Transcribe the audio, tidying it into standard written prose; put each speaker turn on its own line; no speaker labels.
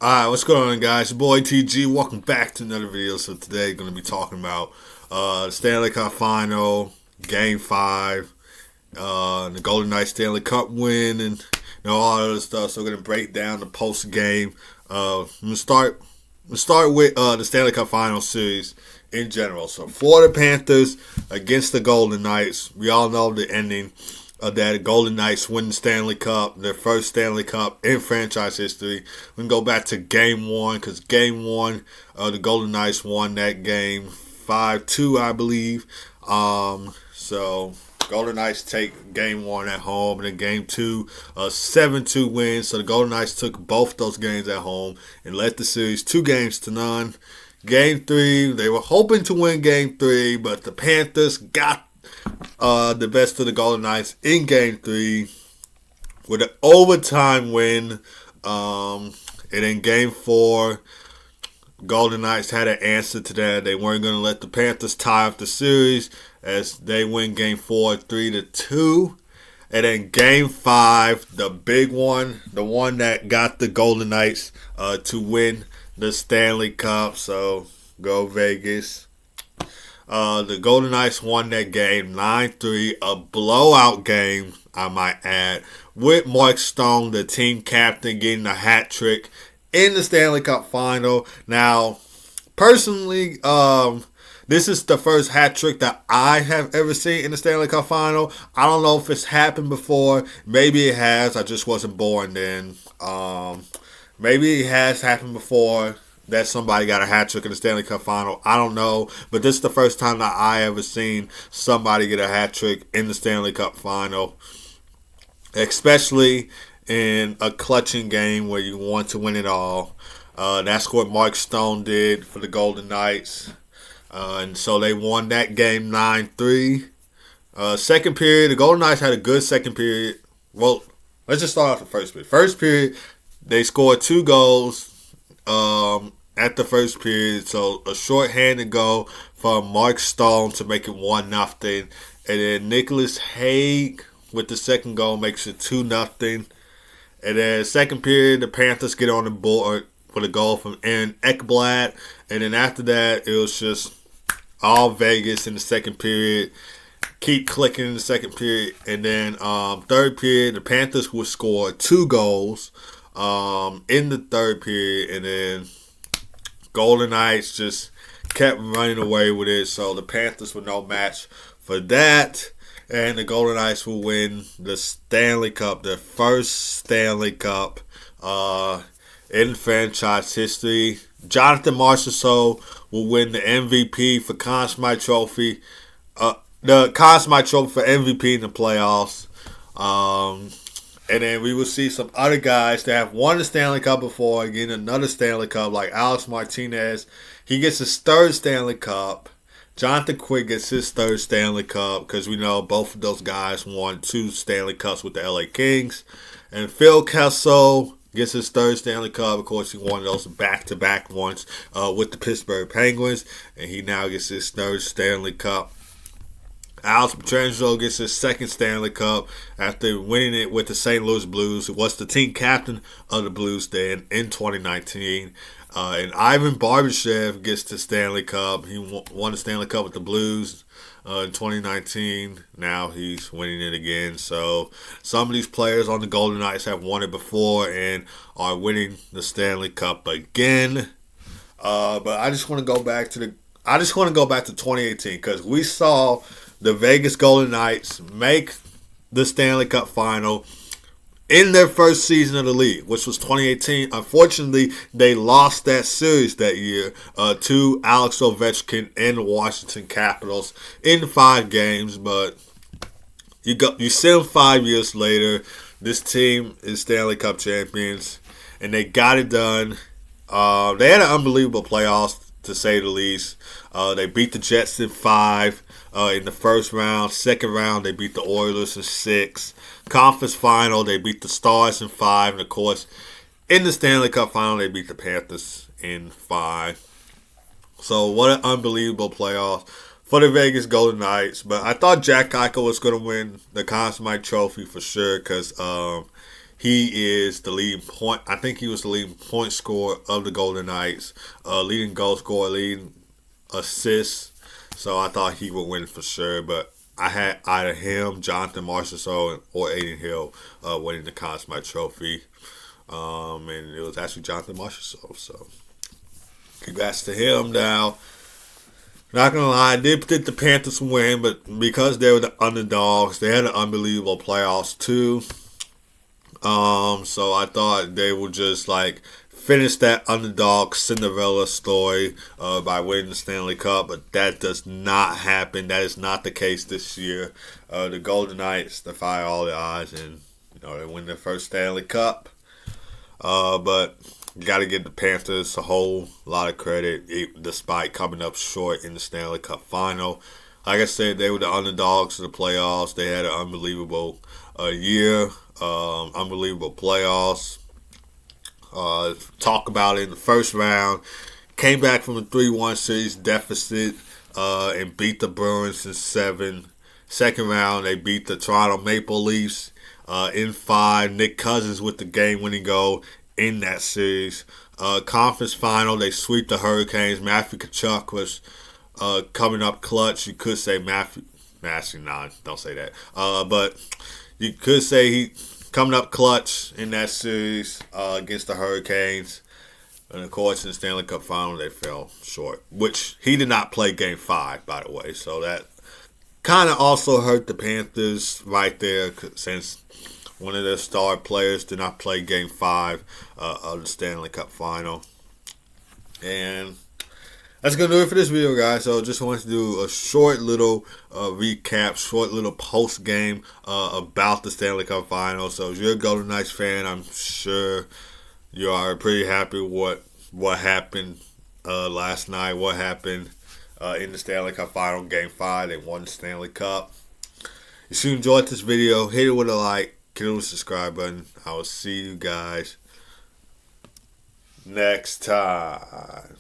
Alright, what's going on, guys? Your boy TG. Welcome back to another video. So today, going to be talking about the Stanley Cup Final, Game 5, the Golden Knights Stanley Cup win, and all that other stuff. So we're going to break down the post-game. I'm going to start with the Stanley Cup Final series in general. So for the Panthers against the Golden Knights, we all know the ending that the Golden Knights win the Stanley Cup, their first Stanley Cup in franchise history. We can go back to Game 1, because Game 1, the Golden Knights won that game 5-2, I believe. So Golden Knights take Game 1 at home, and then Game 2, a 7-2 win. So the Golden Knights took both those games at home and led the series 2-0. Game 3, they were hoping to win Game 3, but the Panthers got the best of the Golden Knights in Game 3 with an overtime win. And in Game 4, Golden Knights had an answer to that. They weren't going to let the Panthers tie up the series as they win Game 4 3-2. And then Game 5, the big one, the one that got the Golden Knights to win the Stanley Cup. So go Vegas. The Golden Knights won that game 9-3, a blowout game, I might add, with Mark Stone, the team captain, getting a hat trick in the Stanley Cup Final. Now, personally, this is the first hat trick that I have ever seen in the Stanley Cup Final. I don't know if it's happened before. Maybe it has. I just wasn't born then. Maybe it has happened before that somebody got a hat trick in the Stanley Cup Final. I don't know, but this is the first time that I ever seen somebody get a hat trick in the Stanley Cup Final, especially in a clutching game where you want to win it all. That's what Mark Stone did for the Golden Knights, and so they won that game 9-3. Second period, the Golden Knights had a good second period. Well, let's just start off the first period. First period, they scored 2 goals at the first period, so a shorthanded goal from Mark Stone to make it 1-0, and then Nicholas Hague with the second goal makes it 2-0. And then second period, the Panthers get on the board with a goal from Aaron Ekblad, and then after that, it was just all Vegas in the second period. Keep clicking in the second period, and then third period, the Panthers would score 2 goals in the third period, and then Golden Knights just kept running away with it. So the Panthers were no match for that, and the Golden Knights will win the Stanley Cup, their first Stanley Cup in franchise history. Jonathan Marchessault will win the MVP for Conn Smythe Trophy, the Conn Smythe Trophy for MVP in the playoffs. And then we will see some other guys that have won the Stanley Cup before getting another Stanley Cup, like Alex Martinez. He gets his third Stanley Cup. Jonathan Quick gets his third Stanley Cup, because we know both of those guys won 2 Stanley Cups with the LA Kings. And Phil Kessel gets his third Stanley Cup. Of course, he won those back-to-back ones with the Pittsburgh Penguins. And he now gets his third Stanley Cup. Alex Pietrangelo gets his second Stanley Cup after winning it with the St. Louis Blues, who was the team captain of the Blues then in 2019. And Ivan Barbashev gets the Stanley Cup. He won the Stanley Cup with the Blues in 2019. Now he's winning it again. So some of these players on the Golden Knights have won it before and are winning the Stanley Cup again. But I just want to go back to 2018, because we saw the Vegas Golden Knights make the Stanley Cup Final in their first season of the league, which was 2018. Unfortunately, they lost that series that year to Alex Ovechkin and the Washington Capitals in 5 games. But you see them 5 years later. This team is Stanley Cup champions, and they got it done. They had an unbelievable playoffs, to say the least. They beat the Jets in 5 in the first round. Second round, they beat the Oilers in 6. Conference final, they beat the Stars in 5. And, of course, in the Stanley Cup final, they beat the Panthers in 5. So, what an unbelievable playoff for the Vegas Golden Knights. But I thought Jack Eichel was going to win the Conn Smythe Trophy for sure, because He is the leading point. I think he was the leading point scorer of the Golden Knights, leading goal scorer, leading assists. So I thought he would win for sure. But I had either him, Jonathan Marchessault, or Aiden Hill winning the Conn Smythe Trophy. And it was actually Jonathan Marchessault. So congrats to him now. Not gonna lie, I did predict the Panthers win, but because they were the underdogs, they had an unbelievable playoffs too. So I thought they would just like finish that underdog Cinderella story by winning the Stanley Cup, but that does not happen. That is not the case this year. The Golden Knights defy all the odds, and they win their first Stanley Cup. But you got to give the Panthers a whole lot of credit, despite coming up short in the Stanley Cup final. Like I said, they were the underdogs of the playoffs. They had an unbelievable year, unbelievable playoffs. Talk about it in the first round. Came back from a 3-1 series deficit and beat the Bruins in 7. Second round, they beat the Toronto Maple Leafs in 5. Nick Cousins with the game-winning goal in that series. Conference final, they sweep the Hurricanes. Matthew Tkachuk was coming up clutch. You could say Matthew, don't say that. But you could say he coming up clutch in that series against the Hurricanes. And of course, in the Stanley Cup final, they fell short. Which he did not play Game 5, by the way. So that kind of also hurt the Panthers right there, since one of their star players did not play Game 5 of the Stanley Cup final. And that's going to do it for this video, guys. So just wanted to do a short little recap, short little post-game about the Stanley Cup final. So if you're a Golden Knights fan, I'm sure you are pretty happy with what happened last night, what happened in the Stanley Cup final, Game 5. They won the Stanley Cup. If you enjoyed this video, hit it with a like. Hit the subscribe button. I will see you guys next time.